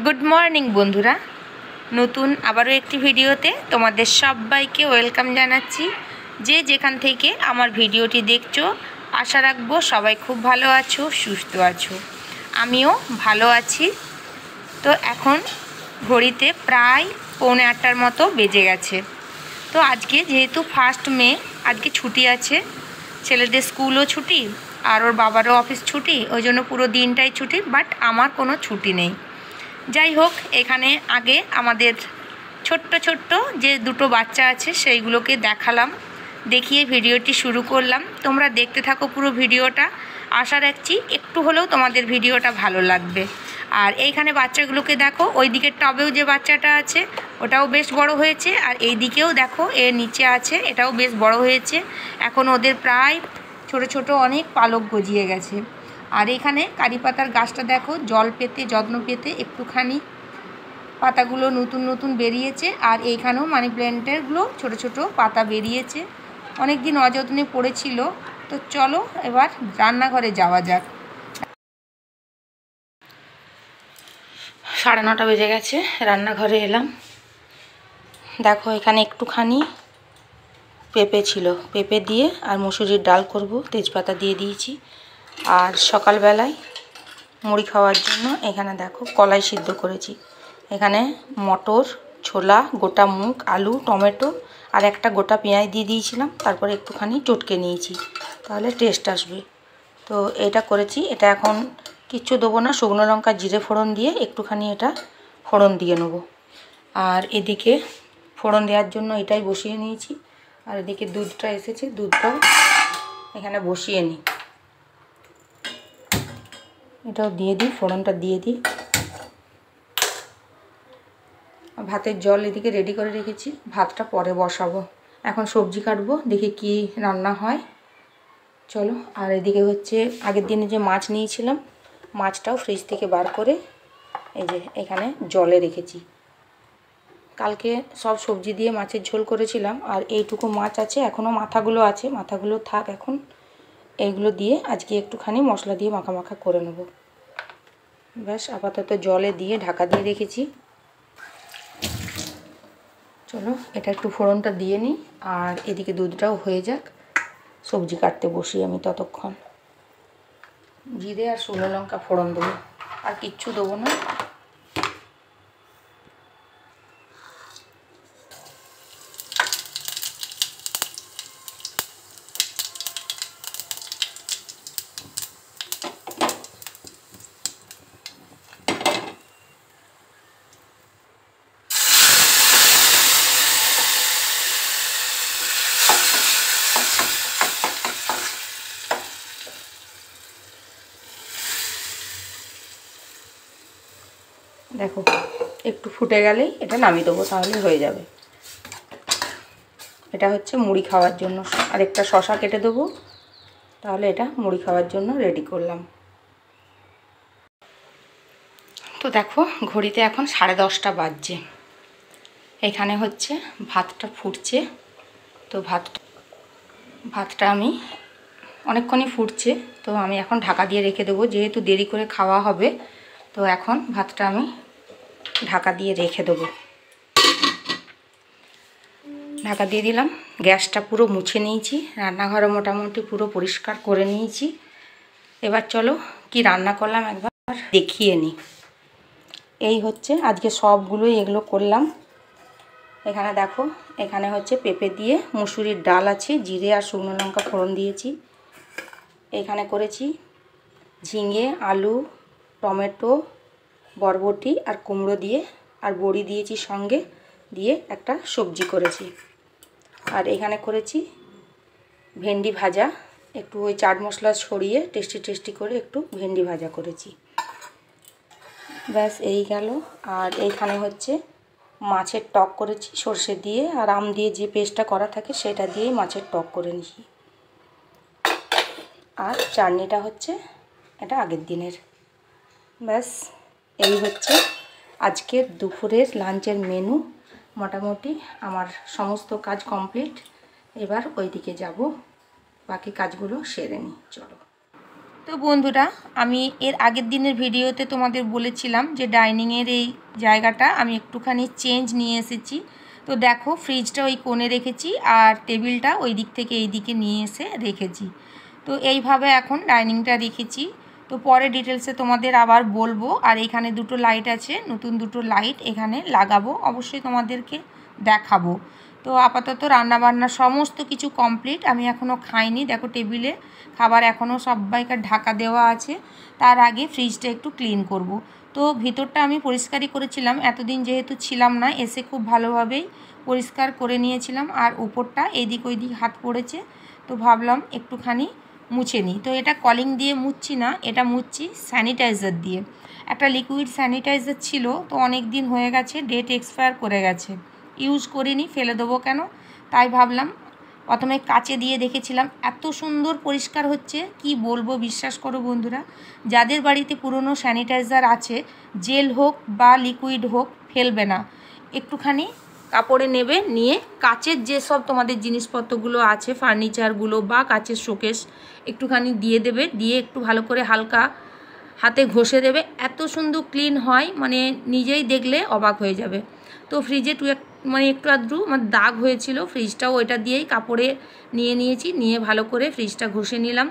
Good morning বন্ধুরা, নতুন আবারও একটি ভিডিওতে তোমাদের সবাইকে ওয়েলকাম জানাচ্ছি। যে যেখান থেকে আমার ভিডিওটি দেখছো, আশা রাখবো সবাই খুব ভালো আছো, সুস্থ আছো। আমিও ভালো আছি। তো এখন ঘড়িতে প্রায় 7:45 মতো বেজে গেছে। তো আজকে যেহেতু 1 মে, আজকে ছুটি আছে, ছেলেদের স্কুলও ছুটি আর ওর বাবারও অফিস ছুটি, ওই জন্য পুরো দিনটাই ছুটি, বাট আমার কোনো ছুটি নেই। যাই হোক, এখানে আগে আমাদের ছোট্ট ছোট্ট যে দুটো বাচ্চা আছে সেইগুলোকে দেখালাম, দেখিয়ে ভিডিওটি শুরু করলাম। তোমরা দেখতে থাকো পুরো ভিডিওটা, আশা রাখছি একটু হলেও তোমাদের ভিডিওটা ভালো লাগবে। আর এইখানে বাচ্চাগুলোকে দেখো, ওই দিকের টবেও যে বাচ্চাটা আছে ওটাও বেশ বড় হয়েছে, আর এই দিকেও দেখো এর নিচে আছে, এটাও বেশ বড় হয়েছে। এখন ওদের প্রায় ছোট ছোট অনেক পালক গজিয়ে গেছে। আর এখানে কারি পাতার গাছটা দেখো, জল পেতে যত্ন পেতে একটুখানি পাতাগুলো নতুন নতুন বেরিয়েছে। আর এইখানেও মানি প্ল্যান্টেরগুলো ছোট ছোট পাতা বেরিয়েছে, অনেক দিন অযত্নে পড়েছিল। তো চলো এবার রান্নাঘরে যাওয়া যাক। 9:30 বেজে গেছে, রান্নাঘরে এলাম। দেখো এখানে একটুখানি পেঁপে ছিল, পেঁপে দিয়ে আর মুসুরির ডাল করব, তেজপাতা দিয়ে দিয়েছি। আর সকালবেলায় মুড়ি খাওয়ার জন্য এখানে দেখো কলাই সিদ্ধ করেছি। এখানে মটর, ছোলা, গোটা মুগ, আলু, টমেটো আর একটা গোটা পেঁয়াজ দিয়ে দিয়েছিলাম, তারপরে একটুখানি চটকে নিয়েছি, তাহলে টেস্ট আসবে। তো এটা করেছি। এটা এখন কিচ্ছু দেবো না, শুকনো লঙ্কা জিরে ফোড়ন দিয়ে একটুখানি এটা ফোড়ন দিয়ে নেবো। আর এদিকে ফোড়ন দেওয়ার জন্য এটাই বসিয়ে নিয়েছি। আর এদিকে দুধটা এসেছে, দুধটাও এখানে বসিয়ে নিই। এটাও দিয়ে দিই, ফোড়নটা দিয়ে দিই। ভাতের জল এদিকে রেডি করে রেখেছি, ভাতটা পরে বসাবো। এখন সবজি কাটবো, দেখি কি রান্না হয়, চলো। আর এদিকে হচ্ছে আগের দিনে যে মাছ নিয়েছিলাম, মাছটাও ফ্রিজ থেকে বার করে এই যে এখানে জলে রেখেছি। কালকে সব সবজি দিয়ে মাছের ঝোল করেছিলাম, আর এইটুকু মাছ আছে, এখনও মাথাগুলো আছে, মাথাগুলো থাক এখন। এইগুলো দিয়ে আজকে একটুখানি মশলা দিয়ে মাখা মাখা করে নেব। ব্যাস, আপাতত জলে দিয়ে ঢাকা দিয়ে রেখেছি। চলো এটা একটু ফোড়নটা দিয়ে নিই, আর এদিকে দুধটাও হয়ে যাক, সবজি কাটতে বসি আমি ততক্ষণ। জিরে আর শুকনো লঙ্কা ফোড়ন দেবো, আর কিচ্ছু দেবো না। দেখো একটু ফুটে গেলেই এটা নামিয়ে দেবো, তাহলে হয়ে যাবে। এটা হচ্ছে মুড়ি খাওয়ার জন্য। আর একটা শশা কেটে দেবো, তাহলে এটা মুড়ি খাওয়ার জন্য রেডি করলাম। তো দেখো ঘড়িতে এখন 10:30 বাজছে। এখানে হচ্ছে ভাতটা ফুটছে। তো ভাতটা আমি অনেকক্ষণই ফুটছে, তো আমি এখন ঢাকা দিয়ে রেখে দেবো, যেহেতু দেরি করে খাওয়া হবে। তো এখন ভাতটা আমি ঢাকা দিয়ে রেখে দেবো। ঢাকা দিয়ে দিলাম। গ্যাসটা পুরো মুছে নিয়েছি, রান্নাঘরে মোটামুটি পুরো পরিষ্কার করে নিয়েছি। এবার চলো কি রান্না করলাম একবার দেখিয়ে নিই। এই হচ্ছে আজকে সবগুলোই এগুলো করলাম। এখানে দেখো, এখানে হচ্ছে পেঁপে দিয়ে মুসুরির ডাল আছে, জিরে আর শুকনো লঙ্কা ফোড়ন দিয়েছি। এখানে করেছি ঝিঙে, আলু, টমেটো, বরবটি আর কুমড়ো দিয়ে, আর বড়ি দিয়েছি সঙ্গে দিয়ে একটা সবজি করেছি। আর এখানে করেছি ভেন্ডি ভাজা, একটু ওই চাট মশলা ছড়িয়ে টেস্টি টেস্টি করে একটু ভেন্ডি ভাজা করেছি। ব্যাস এই গেল। আর এইখানে হচ্ছে মাছের টক করেছি সর্ষে দিয়ে, আর আম দিয়ে যে পেস্টটা করা থাকে সেটা দিয়েই মাছের টক করে নিয়েছি। আর চাটনিটা হচ্ছে এটা আগের দিনের। ব্যাস এই হচ্ছে আজকের দুপুরের লাঞ্চের মেনু। মোটামুটি আমার সমস্ত কাজ কমপ্লিট। এবার ওইদিকে যাব, বাকি কাজগুলো সেরে নিই, চলো। তো বন্ধুরা, আমি এর আগের দিনের ভিডিওতে তোমাদের বলেছিলাম যে ডাইনিংয়ের এই জায়গাটা আমি একটুখানি চেঞ্জ নিয়ে এসেছি। তো দেখো, ফ্রিজটা ওই কোণে রেখেছি আর টেবিলটা ওই দিক থেকে এই দিকে নিয়ে এসে রেখেছি। তো এইভাবে এখন ডাইনিংটা রেখেছি। তো পরে ডিটেলসে তোমাদের আবার বলবো। আর এখানে দুটো লাইট আছে, নতুন দুটো লাইট এখানে লাগাবো, অবশ্যই তোমাদেরকে দেখাবো। তো আপাতত রান্নাবান্না সমস্ত কিছু কমপ্লিট। আমি এখনও খাইনি। দেখো, টেবিলে খাবার এখনও সবাইকার ঢাকা দেওয়া আছে। তার আগে ফ্রিজটা একটু ক্লিন করব। তো ভিতরটা আমি পরিষ্কারই করেছিলাম, এতদিন যেহেতু ছিলাম না, এসে খুব ভালোভাবেই পরিষ্কার করে নিয়েছিলাম। আর উপরটা এইদিক ওইদিক হাত পড়েছে, তো ভাবলাম একটুখানি মুছে নিই। তো এটা কলিং দিয়ে মুছছি না, এটা মুছছি স্যানিটাইজার দিয়ে। একটা লিকুইড স্যানিটাইজার ছিল, তো অনেক দিন হয়ে গেছে, ডেট এক্সপায়ার করে গেছে, ইউজ করিনি, ফেলে দেবো কেন, তাই ভাবলাম। প্রথমে কাচে দিয়ে দেখেছিলাম, এত সুন্দর পরিষ্কার হচ্ছে কি বলবো। বিশ্বাস করো বন্ধুরা, যাদের বাড়িতে পুরনো স্যানিটাইজার আছে, জেল হোক বা লিকুইড হোক, ফেলবে না। একটুখানি কাপড়ে নেবে, নিয়ে কাচের যেসব তোমাদের জিনিসপত্রগুলো আছে, ফার্নিচারগুলো বা কাচের শোকেস, একটুখানি দিয়ে দেবে, দিয়ে একটু ভালো করে হালকা হাতে ঘষে দেবে। এত সুন্দর ক্লিন হয়, মানে নিজেই দেখলে অবাক হয়ে যাবে। তো ফ্রিজে একটু আধটু আমার দাগ হয়েছিল, ফ্রিজটাও ওইটা দিয়েই কাপড়ে নিয়েছি, নিয়ে ভালো করে ফ্রিজটা ঘষে নিলাম।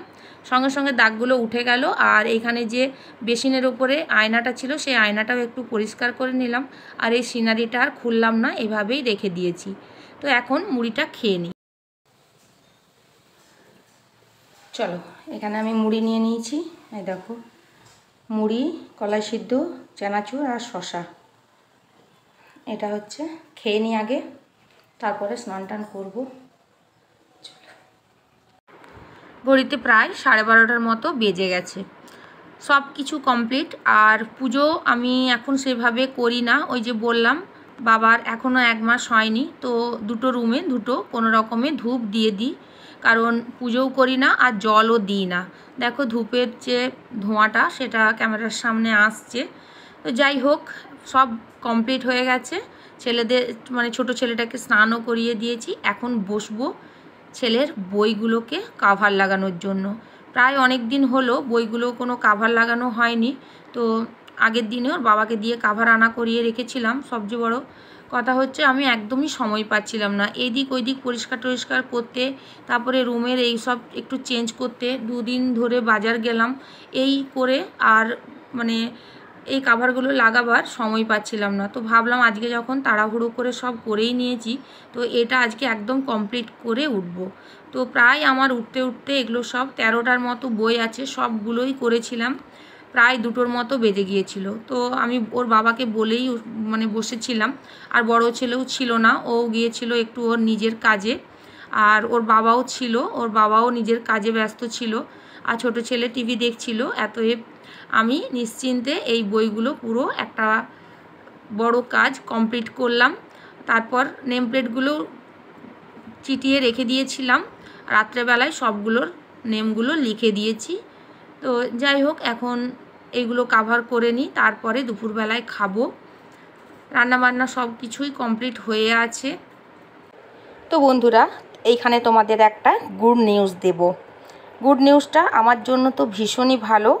সঙ্গে সঙ্গে দাগগুলো উঠে গেল। আর এইখানে যে বেসিনের ওপরে আয়নাটা ছিল, সেই আয়নাটাও একটু পরিষ্কার করে নিলাম। আর এই সিনারিটা আর খুললাম না, এভাবেই রেখে দিয়েছি। তো এখন মুড়িটা খেয়ে নিই। চলো, এখানে আমি মুড়ি নিয়ে নিয়েছি। এই দেখো, মুড়ি, কলাই সিদ্ধ, চানাচুর আর শশা। এটা হচ্ছে, খেয়ে নিই আগে, তারপরে স্নান টান করবো। ঘড়িতে প্রায় 12:30 মতো বেজে গেছে। সব কিছু কমপ্লিট। আর পুজো আমি এখন সেভাবে করি না, ওই যে বললাম বাবার এখনও 1 মাস হয়নি, তো দুটো রুমে কোনো রকমে ধূপ দিয়ে দিই, কারণ পুজোও করি না আর জলও দিই না। দেখো, ধূপের যে ধোঁয়াটা সেটা ক্যামেরার সামনে আসছে। তো যাই হোক, সব কমপ্লিট হয়ে গেছে। ছেলেদের ছোটো ছেলেটাকে স্নানও করিয়ে দিয়েছি। এখন বসবো ছেলের বইগুলোকে কাভার লাগানোর জন্য। প্রায় অনেক দিন হলো বইগুলো কোনো কাভার লাগানো হয়নি। তো আগের দিনে ওর বাবাকে দিয়ে কাভার আনা করিয়ে রেখেছিলাম। সবচেয়ে বড় কথা হচ্ছে, আমি একদমই সময় পাচ্ছিলাম না এইদিক ওইদিক পরিষ্কার করতে, তারপরে রুমের এই সব একটু চেঞ্জ করতে। 2 দিন ধরে বাজার গেলাম, এই করে আর এই কাভারগুলো লাগাবার সময় পাচ্ছিলাম না। তো ভাবলাম আজকে যখন তাড়াহুড়ো করে সব করেই নিয়েছি, তো এটা আজকে একদম কমপ্লিট করে উঠব। তো প্রায় আমার উঠতে এগুলো সব 13টার মতো বই আছে, সবগুলোই করেছিলাম। প্রায় 2টোর মতো বেজে গিয়েছিল। তো আমি ওর বাবাকে বলেই বসেছিলাম। আর বড় ছেলেও ছিল না, ও গিয়েছিল একটু ওর নিজের কাজে। আর ওর বাবাও ছিল, ওর বাবাও নিজের কাজে ব্যস্ত ছিল। আর ছোট ছেলে টিভি দেখছিল। আমি নিশ্চিন্তে এই বইগুলো পুরো একটা বড় কাজ কমপ্লিট করলাম। তারপর নেম প্লেটগুলো চিটিয়ে রেখে দিয়েছিলাম, রাত্রেবেলায় সবগুলোর নেমগুলো লিখে দিয়েছি। তো যাই হোক, এখন এইগুলো কাভার করে নিই, তারপরে দুপুরবেলায় খাবো। রান্নাবান্না সব কিছুই কমপ্লিট হয়ে আছে। তো বন্ধুরা, এইখানে তোমাদের একটা গুড নিউজ দেব। গুড নিউজটা আমার জন্য তো ভীষণই ভালো।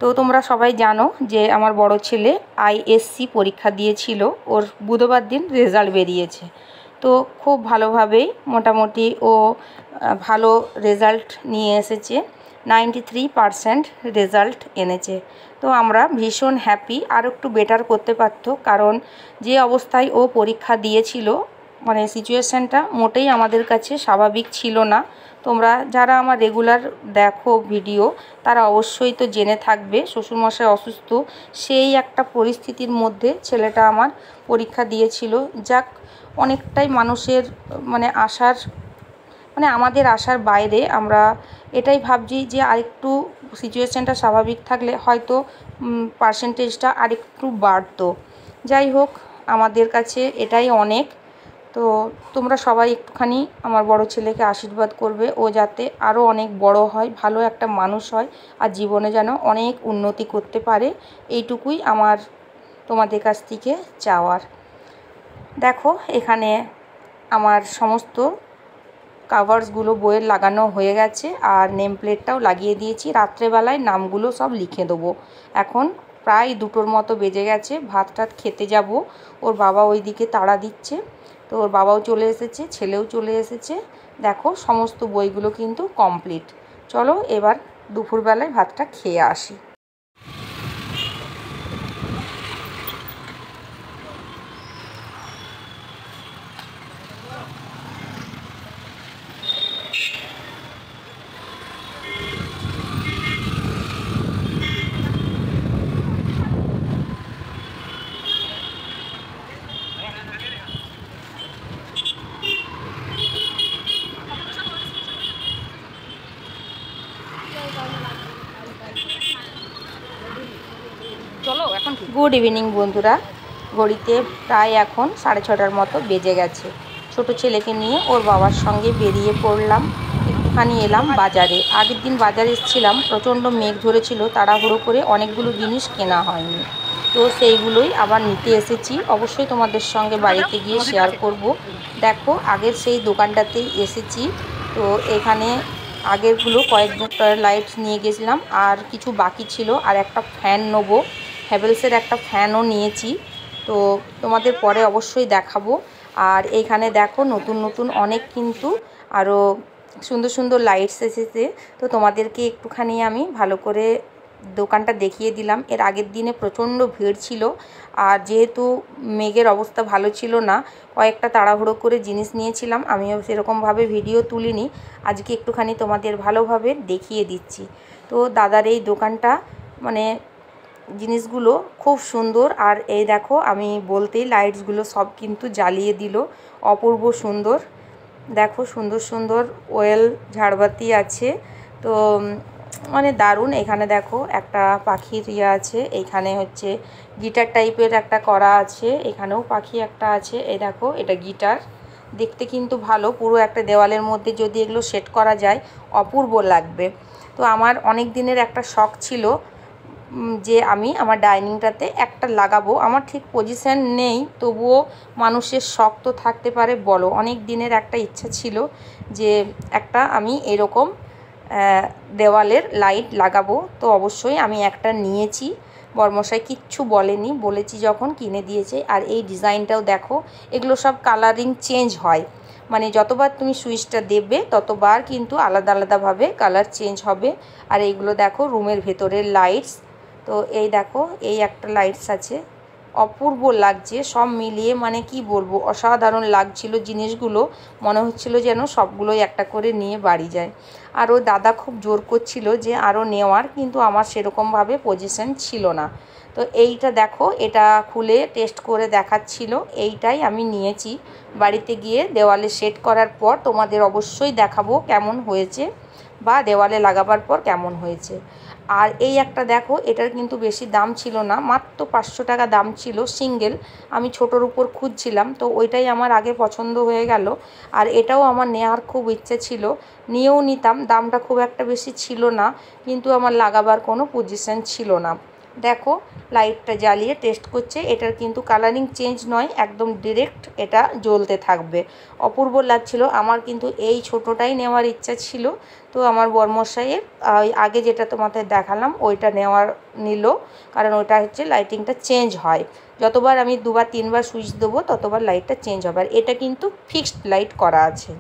তো তোমরা সবাই জানো যে আমার বড় ছেলে আইএসসি পরীক্ষা দিয়েছিল, ওর বুধবার দিন রেজাল্ট বেরিয়েছে। তো খুব ভালোভাবেই মোটামুটি ও ভালো রেজাল্ট নিয়ে এসেছে, 93% রেজাল্ট এনেছে। তো আমরা ভীষণ হ্যাপি। আর একটু বেটার করতে পারতো, কারণ যে অবস্থায় ও পরীক্ষা দিয়েছিল, সিচুয়েশানটা মোটেই আমাদের কাছে স্বাভাবিক ছিল না। তোমরা যারা আমার রেগুলার দেখো ভিডিও, তারা অবশ্যই তো জেনে থাকবে শ্বশুরমশাই অসুস্থ, সেই একটা পরিস্থিতির মধ্যে ছেলেটা আমার পরীক্ষা দিয়েছিল। যাক, অনেকটাই মানুষের আশার আমাদের আশার বাইরে। আমরা এটাই ভাবছি যে আরেকটু সিচুয়েশানটা স্বাভাবিক থাকলে হয়তো পার্সেন্টেজটা আরেকটু বাড়তো। যাই হোক, আমাদের কাছে এটাই অনেক। তো তোমরা সবাই একটুখানি আমার বড় ছেলেকে আশীর্বাদ করবে, ও যাতে আরও অনেক বড় হয়, ভালো একটা মানুষ হয়, আর জীবনে যেন অনেক উন্নতি করতে পারে, এইটুকুই আমার তোমাদের কাছ থেকে চাওয়ার। দেখো, এখানে আমার সমস্ত কাভার্সগুলো বইয়ের লাগানো হয়ে গেছে আর নেম প্লেটটাও লাগিয়ে দিয়েছি। রাত্রেবেলায় নামগুলো সব লিখে দেবো। এখন প্রায় 2টোর মতো বেজে গেছে, ভাত টাত খেতে যাব। ওর বাবা ওইদিকে তাড়া দিচ্ছে, তো ওর বাবাও চলে এসেছে, ছেলেও চলে এসেছে। দেখো সমস্ত বইগুলো কিন্তু কমপ্লিট। চলো এবার দুপুরবেলায় ভাতটা খেয়ে আসি। চলো এখন গুড ইভিনিং বন্ধুরা। ঘড়িতে প্রায় এখন 6:30টার মতো বেজে গেছে। ছোট ছেলেকে নিয়ে ওর বাবার সঙ্গে বেরিয়ে পড়লাম। একটুখানি এলাম বাজারে। আগের দিন বাজারে এসেছিলাম, প্রচণ্ড মেঘ ধরেছিল, তাড়াহুড়ো করে অনেকগুলো জিনিস কেনা হয়নি, তো সেইগুলোই আবার নিতে এসেছি। অবশ্যই তোমাদের সঙ্গে বাড়িতে গিয়ে শেয়ার করব। দেখো আগের সেই দোকানটাতেই এসেছি। তো এখানে আগেরগুলো কয়েকটা লাইটস নিয়ে গেছিলাম, আর কিছু বাকি ছিল। আর একটা ফ্যান নেবো, হ্যাভেলসের একটা ফ্যানও নিয়েছি, তো তোমাদের পরে অবশ্যই দেখাবো। আর এইখানে দেখো নতুন নতুন অনেক কিন্তু আরও সুন্দর সুন্দর লাইটস এসেছে, তো তোমাদেরকে একটুখানি আমি ভালো করে দোকানটা দেখিয়ে দিলাম। এর আগের দিনে প্রচণ্ড ভিড় ছিল, আর যেহেতু মেঘের অবস্থা ভালো ছিল না, কয়েকটা তাড়াহুড়ো করে জিনিস নিয়েছিলাম। আমিও সেরকমভাবে ভিডিও তুলিনি, আজকে একটুখানি তোমাদের ভালোভাবে দেখিয়ে দিচ্ছি। তো দাদার এই দোকানটা মানে জিনিসগুলো খুব সুন্দর। আর এই দেখো আমি বলতেই লাইটসগুলো সব কিন্তু জ্বালিয়ে দিল, অপূর্ব সুন্দর। দেখো সুন্দর সুন্দর ওয়েল ঝাড়বাতি আছে, তো মানে দারুণ। এখানে দেখো একটা পাখির ইয়ে আছে, এইখানে হচ্ছে গিটার টাইপের একটা করা আছে, এখানেও পাখি একটা আছে। এই দেখো এটা গিটার, দেখতে কিন্তু ভালো। পুরো একটা দেওয়ালের মধ্যে যদি এগুলো সেট করা যায় অপূর্ব লাগবে। তো আমার অনেক দিনের একটা শখ ছিল যে আমি আমার ডাইনিংটাতে একটা লাগাবো। আমার ঠিক পজিশন নেই, তবুও মানুষের শখ তো থাকতে পারে বলো। অনেক দিনের একটা ইচ্ছা ছিল যে একটা আমি এরকম দেওয়ালের লাইট লাগাবো। তো অবশ্যই আমি একটা নিয়েছি, বরমশাই কিচ্ছু বলেনি, বলেছি যখন কিনে দিয়েছে। আর এই ডিজাইনটাও দেখো, এগুলো সব কালারিং চেঞ্জ হয়, মানে যতবার তুমি সুইচটা দেবে ততবার কিন্তু আলাদা আলাদাভাবে কালার চেঞ্জ হবে। আর এইগুলো দেখো রুমের ভেতরের লাইটস। তো এই দেখো এই একটা লাইটস আছে, অপূর্ব লাগছে সব মিলিয়ে, মানে কি বলবো, অসাধারণ লাগছিল জিনিসগুলো। মনে হচ্ছিল যেন সবগুলোই একটা করে নিয়ে বাড়ি যায়। আর ও দাদা খুব জোর করছিল যে আরও নেওয়ার, কিন্তু আমার সেরকমভাবে পজিশন ছিল না। তো এইটা দেখো, এটা খুলে টেস্ট করে দেখাচ্ছিল, এইটাই আমি নিয়েছি। বাড়িতে গিয়ে দেওয়ালে সেট করার পর তোমাদের অবশ্যই দেখাবো কেমন হয়েছে, বা দেওয়ালে লাগাবার পর কেমন হয়েছে। আর এই একটা দেখো, এটার কিন্তু বেশি দাম ছিল না, মাত্র 500 টাকা দাম ছিল সিঙ্গেল। আমি ছোটোর উপর খুঁজছিলাম, তো ওইটাই আমার আগে পছন্দ হয়ে গেল। আর এটাও আমার নেওয়ার খুব ইচ্ছে ছিল, নিয়েও নিতাম। দামটা খুব একটা বেশি ছিল না, কিন্তু আমার লাগাবার কোনো পজিশন ছিল না। দেখো লাইটটা জ্বালিয়ে টেস্ট করছে, এটার কিন্তু কালারিং চেঞ্জ নয়, একদম ডিরেক্ট এটা জ্বলতে থাকবে। অপূর্ব লাগছিল। আমার কিন্তু এই ছোটোটাই নেওয়ার ইচ্ছা ছিল, তো আমার বরমশাইয়ের আগে যেটা তোমাদের দেখালাম ওইটা নিল, কারণ ওইটা হচ্ছে লাইটিংটা চেঞ্জ হয়, যতবার আমি 2 বা 3 বার সুইচ দেবো ততবার লাইটটা চেঞ্জ হবে। আর এটা কিন্তু ফিক্সড লাইট করা আছে।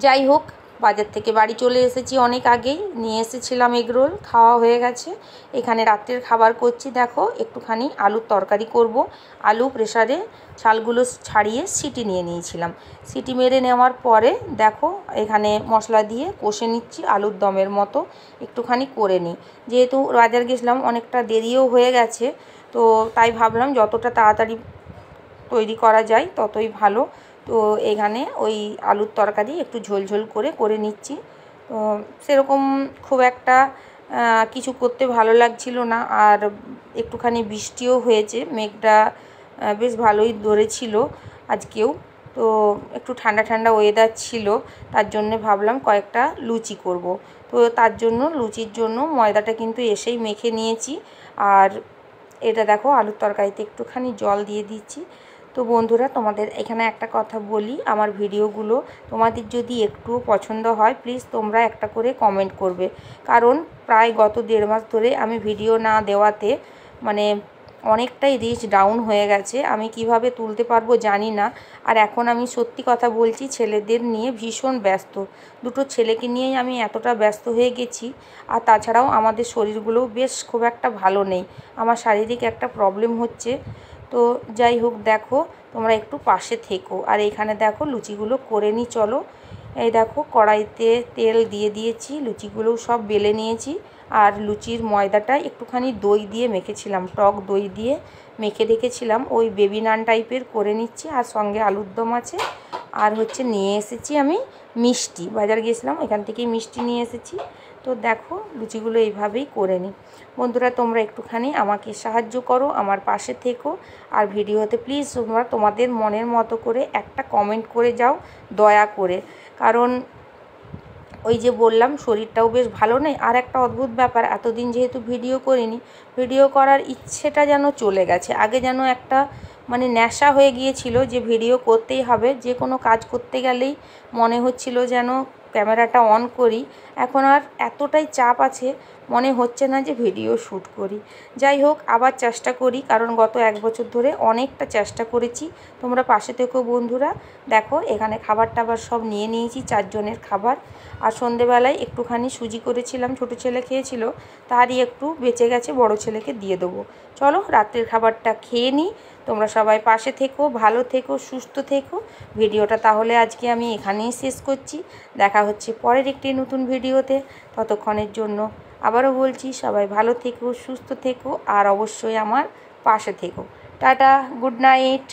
যাই হোক, বাজার থেকে বাড়ি চলে এসেছি অনেক আগেই, নিয়ে এসেছিলাম এগরোল, খাওয়া হয়ে গেছে। এখানে রাত্রের খাবার করছি। দেখো একটুখানি আলুর তরকারি করব। আলু প্রেসারে ছালগুলো ছাড়িয়ে সিটি নিয়ে নিয়েছিলাম, সিটি মেরে নেওয়ার পরে দেখো এখানে মশলা দিয়ে কষে নিচ্ছি, আলুর দমের মতো একটুখানি করে নিই। যেহেতু বাজার গেছিলাম অনেকটা দেরিও হয়ে গেছে, তো তাই ভাবলাম যতটা তাড়াতাড়ি তৈরি করা যায় ততই ভালো। তো এখানে ওই আলুর তরকারি একটু ঝোল করে নিচ্ছি। তো সেরকম খুব একটা কিছু করতে ভালো লাগছিল না, আর একটুখানি বৃষ্টিও হয়েছে, মেঘটা বেশ ভালোই ধরেছিল আজকেও। তো একটু ঠান্ডা ঠান্ডা ওয়েদার ছিল, তার জন্য ভাবলাম কয়েকটা লুচি করব। তো তার জন্য লুচির জন্য ময়দাটা কিন্তু এসেই মেখে নিয়েছি। আর এটা দেখো আলুর তরকারিতে একটুখানি জল দিয়ে দিচ্ছি। তো বন্ধুরা, তোমাদের এখানে একটা কথা বলি, আমার ভিডিওগুলো তোমাদের যদি একটুও পছন্দ হয় প্লিজ তোমরা একটা করে কমেন্ট করবে। কারণ প্রায় গত 1.5 মাস ধরে আমি ভিডিও না দেওয়াতে মানে অনেকটাই রিচ ডাউন হয়ে গেছে। আমি কিভাবে তুলতে পারবো জানি না। আর এখন আমি সত্যি কথা বলছি, ছেলেদের নিয়ে ভীষণ ব্যস্ত। দুটো ছেলেকে নিয়েই আমি এতটা ব্যস্ত হয়ে গেছি। আর তাছাড়াও আমাদের শরীরগুলোও বেশ খুব একটা ভালো নেই, আমার শারীরিক একটা প্রবলেম হচ্ছে। তো যাই হোক, দেখো তোমরা একটু পাশে থেকো। আর এখানে দেখো লুচিগুলো করে নিই, চলো। এই দেখো কড়াইতে তেল দিয়ে দিয়েছি, লুচিগুলোও সব বেলে নিয়েছি। আর লুচির ময়দাটা একটুখানি দই দিয়ে মেখেছিলাম, টক দই দিয়ে মেখে রেখেছিলাম, ওই বেবি নান টাইপের করে নিচ্ছি। আর সঙ্গে আলুর দম আছে। আর হচ্ছে নিয়ে এসেছি আমি মিষ্টি, বাজার গিয়েছিলাম এখান থেকেই মিষ্টি নিয়ে এসেছি। তো দেখো লুচিগুলো এইভাবেই করে নিই। বন্ধুরা, তোমরা একটুখানি আমাকে সাহায্য করো, আমার পাশে থেকো। আর ভিডিওতে প্লিজ তোমরা তোমাদের মনের মতো করে একটা কমেন্ট করে যাও দয়া করে। কারণ ওই যে বললাম, শরীরটাও বেশ ভালো নেই। আর একটা অদ্ভুত ব্যাপার, এতদিন যেহেতু ভিডিও করিনি, ভিডিও করার ইচ্ছেটা যেন চলে গেছে। আগে যেন একটা মানে নেশা হয়ে গিয়েছিল যে ভিডিও করতেই হবে, যে কোনো কাজ করতে গেলেই মনে হচ্ছিল যেন ক্যামেরাটা অন করি। এখন আর এতটাই চাপ আছে, মনে হচ্ছে না যে ভিডিও শ্যুট করি। যাই হোক, আবার চেষ্টা করি, কারণ গত 1 বছর ধরে অনেকটা চেষ্টা করেছি। তোমরা পাশে থেকো বন্ধুরা। দেখো এখানে খাবার টাবার সব নিয়ে নিয়েছি, 4 জনের খাবার। আর সন্ধেবেলায় একটুখানি সুজি করেছিলাম, ছোটো ছেলে খেয়েছিল, তারই একটু বেঁচে গেছে, বড় ছেলেকে দিয়ে দেবো। চলো রাত্রের খাবারটা খেয়ে নিই। তোমরা সবাই পাশে থেকো, ভালো থেকো, সুস্থ থেকো। ভিডিওটা তাহলে আজকে আমি এখানেই শেষ করছি। দেখা হচ্ছে পরের একটি নতুন ভিডিওতে। ততক্ষণের জন্য আবারও বলছি, সবাই ভালো থেকো, সুস্থ থেকো, আর অবশ্যই আমার পাশে থেকো। Tata, good night.